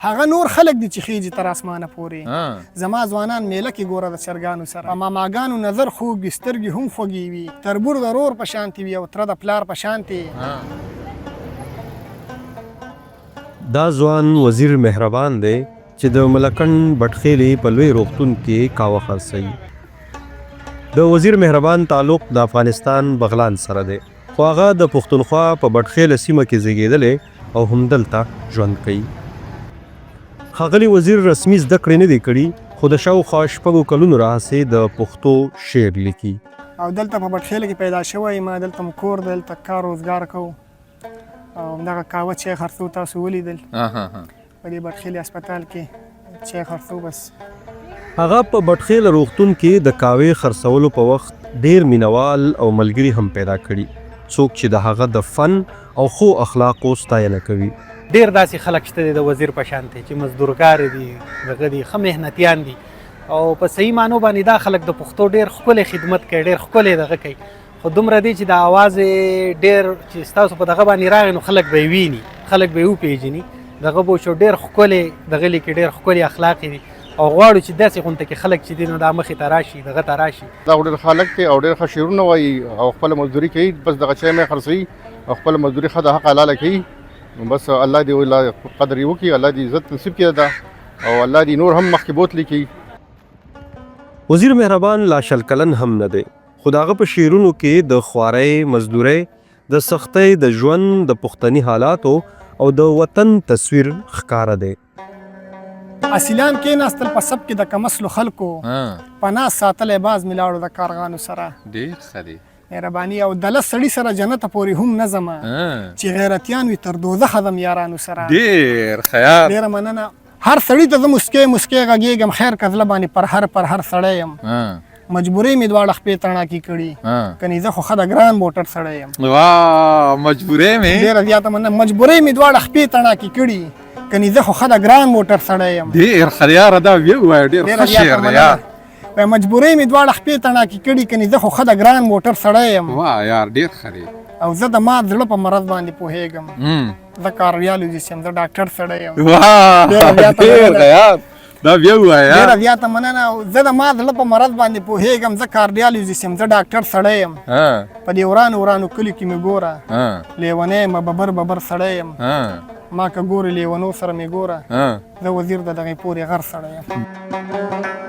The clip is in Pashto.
هغه نور خلک دي چې خیږي تر اسمانه پورې زما ځوانان میله کې ګوره د چرګانو سره ماماګانو نظر خوږ وي سترګې هم خوږې وي تربور د رور په شانتې وي او تره د پلار په شانتې دا ځوان وزیر مهربان دی چې د ملکنډ بټخیلې په لوی روغتون کې کاوه خرڅوي. د وزیر مهربان تعلق د افغانستان بغلان سره دی خو هغه د پښتونخوا په بټخیله سیمه کې زیږېدلی او همدلته ژوند کوي. ښاغلي وزیر رسمي زده کړې نه دي کړي خو د شاوخوا 6 کلونو راهیسې د پښتو شعر لیکي او دلته په بټخیله کې پیدا شوی ما دلته م کور دلته کار روزګار کوو او همدغه قهوه چای خرڅو تاسو ولیدل په دې بټخیلې هسپتال کې چای خرڅو بس. هغه په بټخیله روغتون کې د قهوې خرڅولو په وخت ډیر مینوال او ملګري هم پیدا کړي څوک چې د هغه د فن او خو اخلاقو ستاینه کوي. ډیر داسې خلک شته دي د وزیر په شان چې مزدورګار دي دغه دي ښه محنتیان دي او په صحیح معنو باندې دا خلک د پښتو ډیر ښکلی خدمت کوي ډیر ښکلی دغه کوي خو دومره دی چې د اواز ډیر چې ستاسو په دغه باندې راغی نو خلک به یې ویني خلک به یې وپېژني دغه به شو ډیر ښکلی دغه لیکي ډیر ښکلي اخلاق دي او غواړو چې داسې غونته کې خلک چې دي نو دا مخې ته راشي دغه ته راشي. دا ډېر خلک دی او ډېر ښه شعرونه وایي او خپله مزدوري کوي بس دغه چای مې خرڅوي او خپله مزدوري ښه د حق حلاله کوي بس الله دې قدر یې وکړي الله دې عزت نصیب کړي دا او الله دې نور هم مخکې بوتلی کړي. وزیر مهربان لا شل کلن هم نه دی خو د هغه په شعرونو کې د خوارۍ مزدورۍ د سختۍ د ژوند د پښتني حالاتو او د وطن تصویر ښکاره دی. اصیلان کېناستل په سب کې د کمسلو خلکو پناه ساتلی باز ملاړو د کارغانو سره ډېر ښه دی مهرباني او دله سړي سره جنت پورې هم نه ځمه چې غیرتیان وي تر دوزخه ځم یارانو سره. ډېر خیال ډېره مننه. هر سړي ته زه مسکۍ مسکۍ غږېږم خیر که زړه باندې پر هر سړی یم مجبورۍ مې دواړه خپې تڼاکې کړي کنې زه خو ښه د ګران موټر سړی یم. مجبورۍ مې ډېره زیاته مننه. مجبورۍ مې دواړه خپې تڼاکې کړي کنې زه خو ښه د ګران موټر سړی یم. ډېر ښه یاره دا ویې ووایه ډېر ښه شعر دی یار. مجبورۍ مې دواړه خپې تڼاکې کړي کنې زه خو ښه د ګران موټر سړی یم. واه یار ډېر ښه دی. او زه د مات زړه په مرض باندې پوهېږم زه کارډیالوجیسټ یم زه ډاکټر سړی یم. دا بیا ووایه ډېره زیاته مننه. زه د مات زړه په مرض باندې پوهېږم زه کارډیالوجیسټ یم زه ډاکټر سړی یم. په دې ورانو کلیو کې مې ګوره لیونی یم ببر سړی یم ما که ګورې لیونو سره مې ګوره زه وزیر د دغې پورې غر سړی یم.